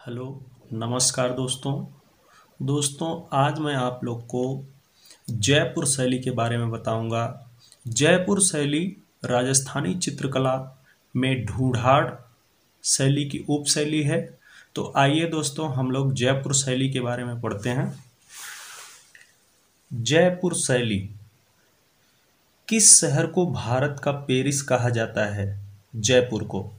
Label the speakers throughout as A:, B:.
A: Hello, नमस्कार दोस्तों। आज मैं आप लोग को जयपुर शैली के बारे में बताऊंगा। जयपुर शैली राजस्थानी चित्रकला में ढूंढाड़ शैली की उपशैली है। तो आइए दोस्तों, हम लोग जयपुर शैली के बारे में पढ़ते हैं। जयपुर शैली। किस शहर को भारत का पेरिस कहा जाता है? जयपुर को।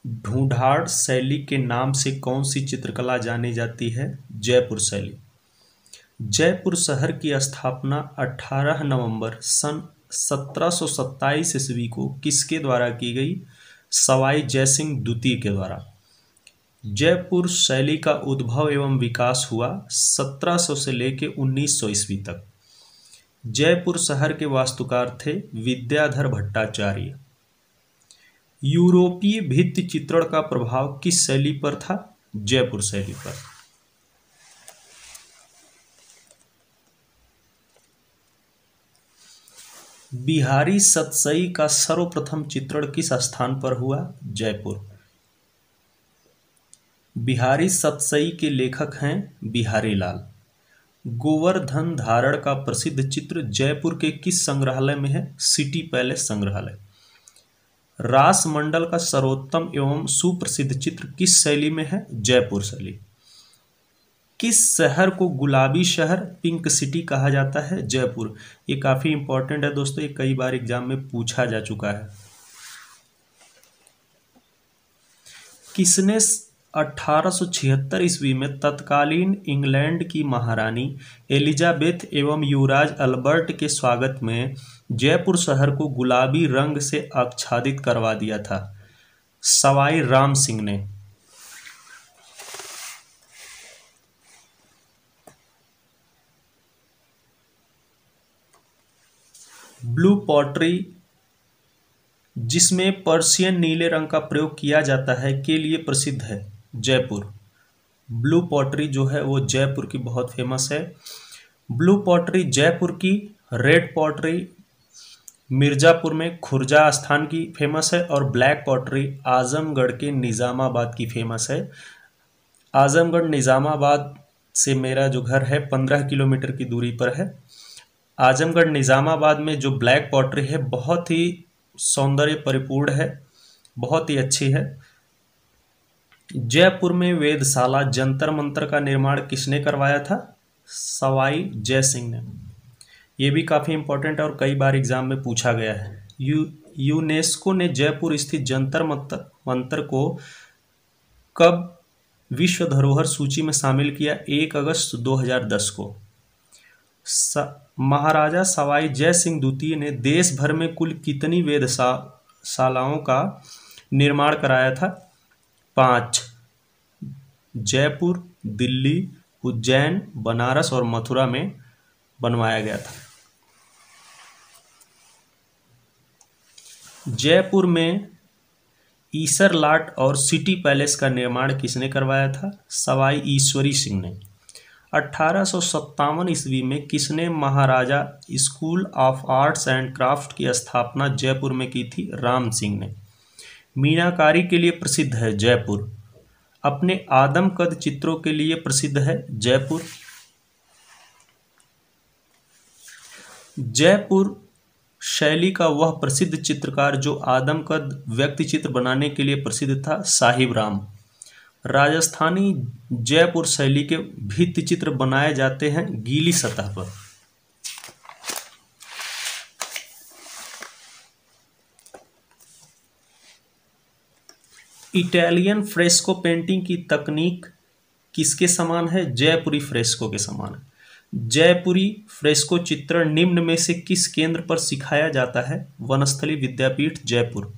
A: ढूंढाड़ शैली के नाम से कौन सी चित्रकला जानी जाती है? जयपुर शैली। जयपुर शहर की स्थापना 18 नवंबर सन 1727 ईस्वी को किसके द्वारा की गई? सवाई जयसिंह द्वितीय के द्वारा। जयपुर शैली का उद्भव एवं विकास हुआ 1700 से लेकर 1900 ईस्वी तक। जयपुर शहर के वास्तुकार थे विद्याधर भट्टाचार्य। यूरोपीय भित्ति चित्रण का प्रभाव किस शैली पर था? जयपुर शैली पर। बिहारी सतसई का सर्वप्रथम चित्रण किस स्थान पर हुआ? जयपुर। बिहारी सतसई के लेखक हैं बिहारी लाल। गोवर्धन धारण का प्रसिद्ध चित्र जयपुर के किस संग्रहालय में है? सिटी पैलेस संग्रहालय। रासमंडल का सर्वोत्तम एवं सुप्रसिद्ध चित्र किस शैली में है? जयपुर शैली। किस शहर को गुलाबी शहर, पिंक सिटी कहा जाता है? जयपुर। ये काफी इंपॉर्टेंट है दोस्तों, ये कई बार एग्जाम में पूछा जा चुका है। किसने 1876 ईस्वी में तत्कालीन इंग्लैंड की महारानी एलिजाबेथ एवं युवराज अल्बर्ट के स्वागत में जयपुर शहर को गुलाबी रंग से आच्छादित करवा दिया था? सवाई राम सिंह ने। ब्लू पॉटरी, जिसमें पर्शियन नीले रंग का प्रयोग किया जाता है, के लिए प्रसिद्ध है? जयपुर। ब्लू पॉटरी जो है वो जयपुर की बहुत फेमस है। ब्लू पॉटरी जयपुर की, रेड पॉटरी मिर्जापुर में खुर्जा स्थान की फेमस है, और ब्लैक पॉटरी आजमगढ़ के निज़ामाबाद की फेमस है। आजमगढ़ निज़ामाबाद से मेरा जो घर है 15 किलोमीटर की दूरी पर है। आजमगढ़ निज़ामाबाद में जो ब्लैक पॉटरी है बहुत ही सौंदर्य परिपूर्ण है, बहुत ही अच्छी है। जयपुर में वेधशाला जंतर मंतर का निर्माण किसने करवाया था? सवाई जयसिंह ने। ये भी काफ़ी इंपॉर्टेंट है और कई बार एग्जाम में पूछा गया है। यूनेस्को ने जयपुर स्थित जंतर मंतर को कब विश्व धरोहर सूची में शामिल किया? 1 अगस्त 2010 को। महाराजा सवाई जय सिंह द्वितीय ने देश भर में कुल कितनी वेधशालाओं का निर्माण कराया था? 5। जयपुर, दिल्ली, उज्जैन, बनारस और मथुरा में बनवाया गया था। जयपुर में ईसरलाट और सिटी पैलेस का निर्माण किसने करवाया था? सवाई ईश्वरी सिंह ने। 1857 ईस्वी में किसने Maharaja school of arts and craft की स्थापना जयपुर में की थी? राम सिंह ने। मीनाकारी के लिए प्रसिद्ध है जयपुर। अपने आदमकद चित्रों के लिए प्रसिद्ध है जयपुर। जयपुर शैली का वह प्रसिद्ध चित्रकार जो आदमकद व्यक्ति चित्र बनाने के लिए प्रसिद्ध था, साहिब राम। राजस्थानी जयपुर शैली के भित्ति चित्र बनाए जाते हैं गीली सतह पर। इटालियन फ्रेस्को पेंटिंग की तकनीक किसके समान है? जयपुरी फ्रेस्को के समान है। जयपुरी फ्रेस्को चित्रण निम्न में से किस केंद्र पर सिखाया जाता है? वनस्थली विद्यापीठ जयपुर।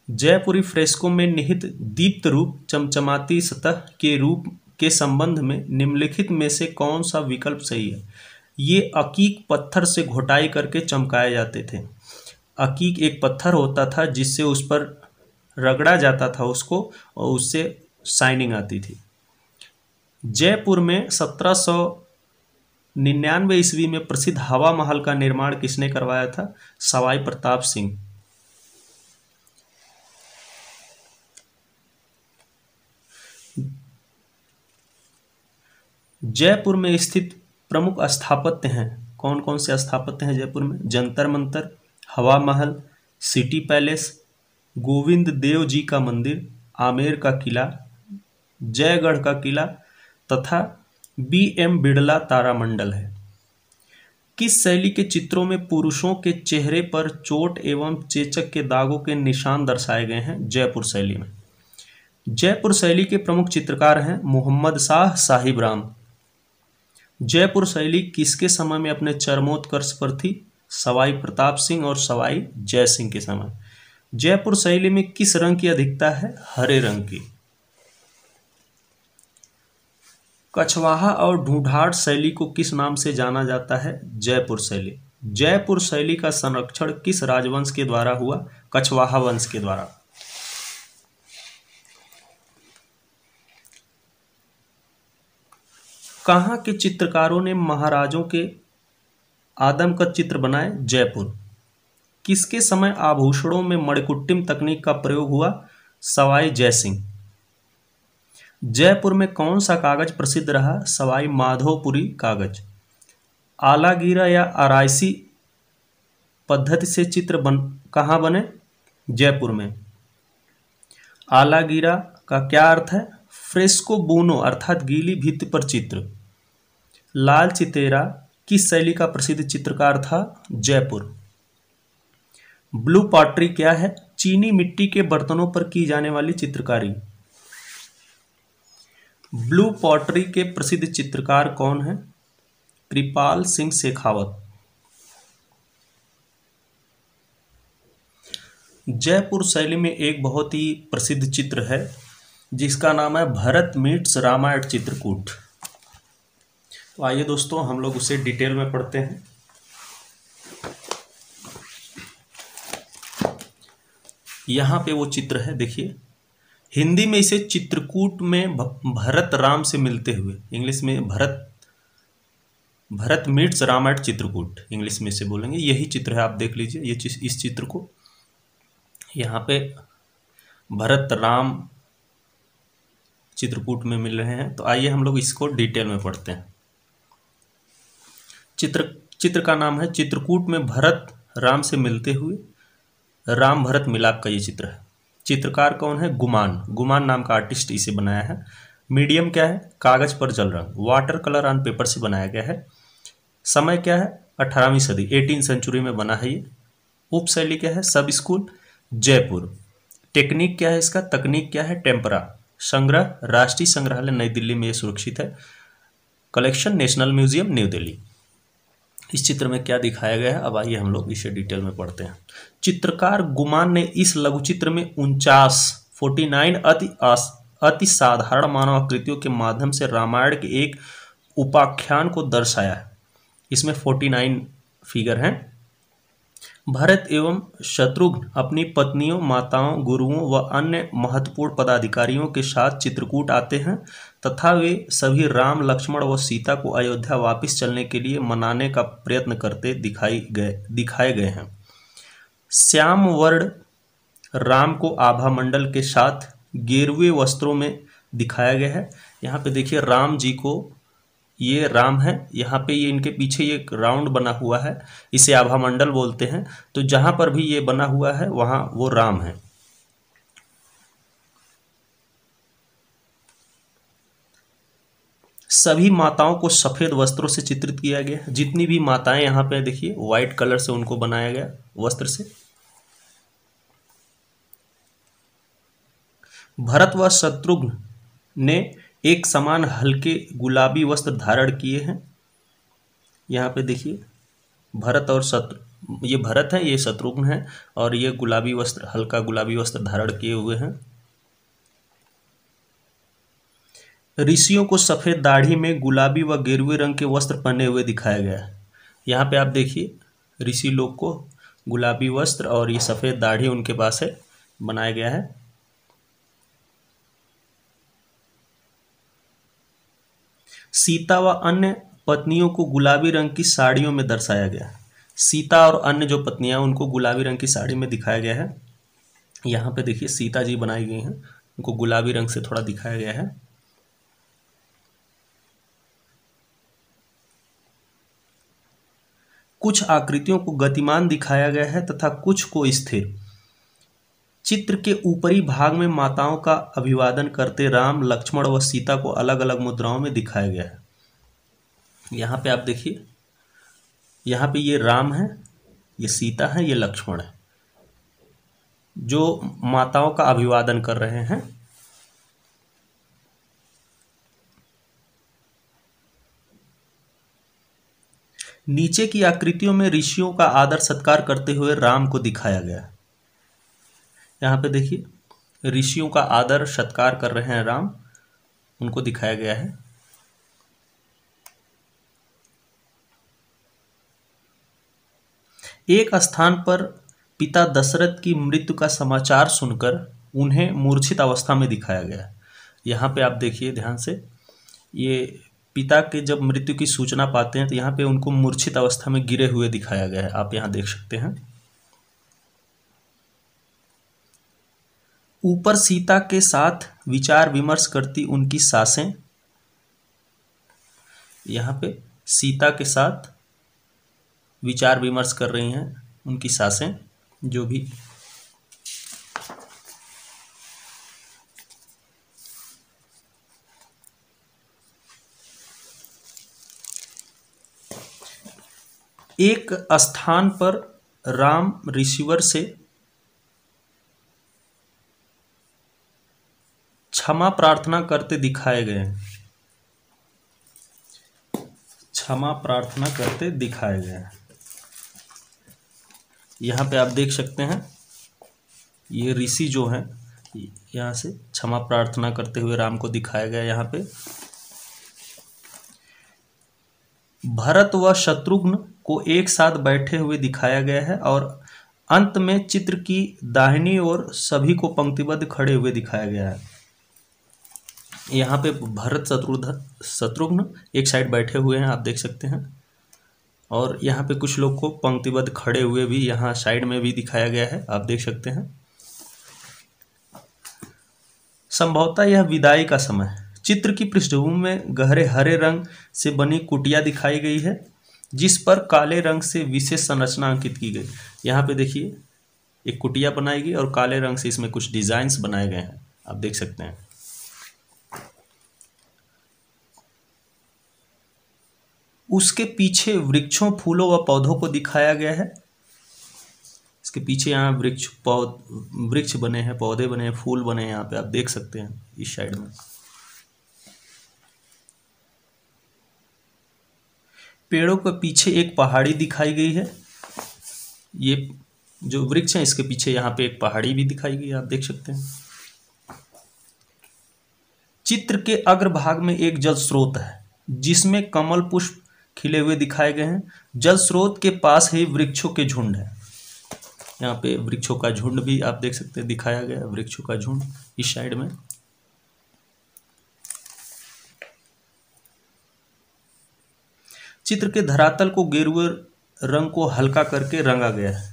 A: जयपुरी फ्रेस्को में निहित दीप्त रूप चमचमाती सतह के रूप के संबंध में निम्नलिखित में से कौन सा विकल्प सही है? ये अकीक पत्थर से घोटाई करके चमकाए जाते थे। अकीक एक पत्थर होता था जिससे उस पर रगड़ा जाता था उसको, और उससे शाइनिंग आती थी। जयपुर में 1799 ईस्वी में प्रसिद्ध हवा महल का निर्माण किसने करवाया था? सवाई प्रताप सिंह। जयपुर में स्थित प्रमुख स्थापत्य हैं, कौन कौन से स्थापत्य हैं जयपुर में? जंतर मंतर, हवा महल, सिटी पैलेस, गोविंद देव जी का मंदिर, आमेर का किला, जयगढ़ का किला तथा बी.एम. बिड़ला तारामंडल है। किस शैली के चित्रों में पुरुषों के चेहरे पर चोट एवं चेचक के दागों के निशान दर्शाए गए हैं? जयपुर शैली में। जयपुर शैली के प्रमुख चित्रकार हैं मोहम्मद शाह साहिब राम। जयपुर शैली किसके समय में अपने चरमोत्कर्ष पर थी? सवाई प्रताप सिंह और सवाई जय सिंह के समय। जयपुर शैली में किस रंग की अधिकता है? हरे रंग की। कछवाहा और ढूंढाड़ शैली को किस नाम से जाना जाता है? जयपुर शैली। जयपुर शैली का संरक्षण किस राजवंश के द्वारा हुआ? कछवाहा वंश के द्वारा। कहाँ के चित्रकारों ने महाराजों के आदमकद चित्र बनाए? जयपुर। किसके समय आभूषणों में मणिकुट्टिम तकनीक का प्रयोग हुआ? सवाई जयसिंह। जयपुर में कौन सा कागज प्रसिद्ध रहा? सवाई माधोपुरी कागज। आलागीरा या आरायसी पद्धति से चित्र कहाँ बने? जयपुर में। आलागीरा का क्या अर्थ है? फ्रेस्को बुनो अर्थात गीली भित्ति पर चित्र। लाल चितेरा किस शैली का प्रसिद्ध चित्रकार था? जयपुर। ब्लू पॉटरी क्या है? चीनी मिट्टी के बर्तनों पर की जाने वाली चित्रकारी। ब्लू पॉटरी के प्रसिद्ध चित्रकार कौन हैं? कृपाल सिंह शेखावत। जयपुर शैली में एक बहुत ही प्रसिद्ध चित्र है जिसका नाम है भरत मीट्स रामायण चित्रकूट। तो आइए दोस्तों हम लोग उसे डिटेल में पढ़ते हैं। यहाँ पे वो चित्र है, देखिए। हिंदी में इसे चित्रकूट में भरत राम से मिलते हुए, इंग्लिश में भरत मीट्स रामायण चित्रकूट, इंग्लिश में इसे बोलेंगे। यही चित्र है, आप देख लीजिए ये इस चित्र को। यहाँ पे भरत राम चित्रकूट में मिल रहे हैं। तो आइए हम लोग इसको डिटेल में पढ़ते हैं। चित्र का नाम है चित्रकूट में भरत राम से मिलते हुए, राम भरत मिलाप का ये चित्र है। चित्रकार कौन है? गुमान नाम का आर्टिस्ट इसे बनाया है। मीडियम क्या है? कागज पर जल रंग, वाटर कलर ऑन पेपर से बनाया गया है। समय क्या है? 18वीं सदी, 18 सेंचुरी में बना है ये। उपशैली क्या है? सब स्कूल, जयपुर। टेक्निक क्या है इसका? तकनीक क्या है? टेम्परा। संग्रह राष्ट्रीय संग्रहालय नई दिल्ली में ये सुरक्षित है। Collection national museum new Delhi. इस चित्र में क्या दिखाया गया है, अब आइए हम लोग इसे डिटेल में पढ़ते हैं। चित्रकार गुमान ने इस लघुचित्र में 49 अति साधारण मानव आकृतियों के माध्यम से रामायण के एक उपाख्यान को दर्शाया है। इसमें 49 फिगर हैं। भरत एवं शत्रुघ्न अपनी पत्नियों, माताओं, गुरुओं व अन्य महत्वपूर्ण पदाधिकारियों के साथ चित्रकूट आते हैं तथा वे सभी राम, लक्ष्मण व सीता को अयोध्या वापस चलने के लिए मनाने का प्रयत्न करते दिखाए गए हैं। श्याम वर्ण राम को आभा मंडल के साथ गेरुए वस्त्रों में दिखाया गया है। यहाँ पे देखिए राम जी को, ये राम है, यहाँ पे ये इनके पीछे ये राउंड बना हुआ है, इसे आभा मंडल बोलते हैं। तो जहाँ पर भी ये बना हुआ है वहाँ वो राम है। सभी माताओं को सफ़ेद वस्त्रों से चित्रित किया गया। जितनी भी माताएं यहाँ पे देखिए व्हाइट कलर से उनको बनाया गया वस्त्र से। भरत व शत्रुघ्न ने एक समान हल्के गुलाबी वस्त्र धारण किए हैं। यहाँ पे देखिए भरत और ये भरत है, ये शत्रुघ्न है और ये गुलाबी वस्त्र, हल्का गुलाबी वस्त्र धारण किए हुए हैं। ऋषियों को सफ़ेद दाढ़ी में गुलाबी व गेरुए रंग के वस्त्र पहने हुए दिखाया गया है। यहाँ पे आप देखिए ऋषि लोग को गुलाबी वस्त्र और ये सफ़ेद दाढ़ी उनके पास है, बनाया गया है। सीता व अन्य पत्नियों को गुलाबी रंग की साड़ियों में दर्शाया गया है। सीता और अन्य जो पत्नियां उनको गुलाबी रंग की साड़ी में दिखाया गया है। यहाँ पे देखिए सीता जी बनाई गई हैं, उनको गुलाबी रंग से थोड़ा दिखाया गया है। कुछ आकृतियों को गतिमान दिखाया गया है तथा कुछ को स्थिर। चित्र के ऊपरी भाग में माताओं का अभिवादन करते राम, लक्ष्मण व सीता को अलग अलग मुद्राओं में दिखाया गया है। यहाँ पे आप देखिए, यहाँ पे ये राम है, ये सीता है, ये लक्ष्मण है, जो माताओं का अभिवादन कर रहे हैं। नीचे की आकृतियों में ऋषियों का आदर सत्कार करते हुए राम को दिखाया गया है। यहाँ पे देखिए, ऋषियों का आदर सत्कार कर रहे हैं राम, उनको दिखाया गया है। एक स्थान पर पिता दशरथ की मृत्यु का समाचार सुनकर उन्हें मूर्छित अवस्था में दिखाया गया है। यहाँ पे आप देखिए ध्यान से, ये पिता के जब मृत्यु की सूचना पाते हैं तो यहाँ पे उनको मूर्छित अवस्था में गिरे हुए दिखाया गया है, आप यहाँ देख सकते हैं। ऊपर सीता के साथ विचार विमर्श करती उनकी सासें, यहाँ पे सीता के साथ विचार विमर्श कर रही हैं उनकी सासें, जो भी एक स्थान पर राम ऋषिवर से क्षमा प्रार्थना करते दिखाए गए हैं, क्षमा प्रार्थना करते दिखाए गए हैं। यहाँ पे आप देख सकते हैं, ये ऋषि जो हैं यहाँ से क्षमा प्रार्थना करते हुए राम को दिखाया गया। यहाँ पे भरत व शत्रुघ्न को एक साथ बैठे हुए दिखाया गया है और अंत में चित्र की दाहिनी ओर सभी को पंक्तिबद्ध खड़े हुए दिखाया गया है। यहाँ पे भरत शत्रुघ्न एक साइड बैठे हुए हैं, आप देख सकते हैं, और यहाँ पे कुछ लोग को पंक्तिबद्ध खड़े हुए भी यहाँ साइड में भी दिखाया गया है, आप देख सकते हैं। संभवतः यह विदाई का समय है। चित्र की पृष्ठभूमि में गहरे हरे रंग से बनी कुटिया दिखाई गई है, जिस पर काले रंग से विशेष संरचना अंकित की गई। यहाँ पे देखिए, एक कुटिया बनाई गई और काले रंग से इसमें कुछ डिजाइन्स बनाए गए हैं, आप देख सकते हैं। उसके पीछे वृक्षों, फूलों व पौधों को दिखाया गया है। इसके पीछे यहाँ वृक्ष बने हैं, पौधे बने हैं, फूल बने हैं, यहाँ पे आप देख सकते हैं इस साइड में। पेड़ों के पीछे एक पहाड़ी दिखाई गई है। ये जो वृक्ष है इसके पीछे यहाँ पे एक पहाड़ी भी दिखाई गई है, आप देख सकते हैं। चित्र के अग्रभाग में एक जल स्रोत है जिसमें कमल पुष्प खिले हुए दिखाए गए हैं। जल स्रोत के पास ही वृक्षों के झुंड है। यहाँ पे वृक्षों का झुंड भी आप देख सकते हैं, दिखाया गया है वृक्षों का झुंड इस साइड में। चित्र के धरातल को गेरुआ रंग को हल्का करके रंगा गया है।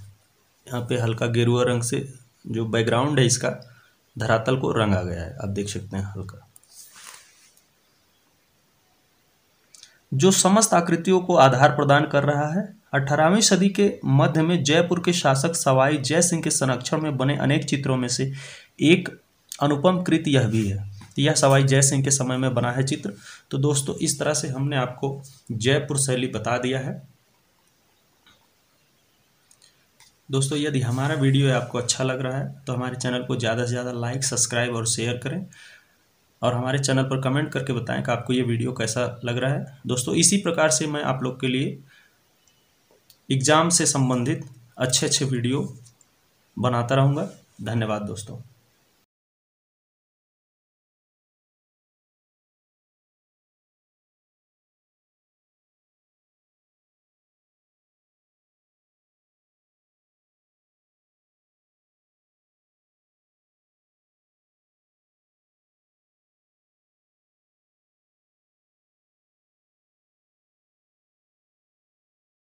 A: यहाँ पे हल्का गेरुआ रंग से जो बैकग्राउंड है इसका धरातल को रंगा गया है, आप देख सकते हैं हल्का, जो समस्त आकृतियों को आधार प्रदान कर रहा है। 18वीं सदी के मध्य में जयपुर के शासक सवाई जय सिंह के संरक्षण में बने अनेक चित्रों में से एक अनुपम कृति यह भी है। यह सवाई जय सिंह के समय में बना है चित्र। तो दोस्तों, इस तरह से हमने आपको जयपुर शैली बता दिया है। दोस्तों, यदि हमारा वीडियो आपको अच्छा लग रहा है तो हमारे चैनल को ज़्यादा से ज़्यादा लाइक, सब्सक्राइब और शेयर करें, और हमारे चैनल पर कमेंट करके बताएं कि आपको ये वीडियो कैसा लग रहा है। दोस्तों, इसी प्रकार से मैं आप लोग के लिए एग्ज़ाम से संबंधित अच्छे वीडियो बनाता रहूँगा। धन्यवाद दोस्तों।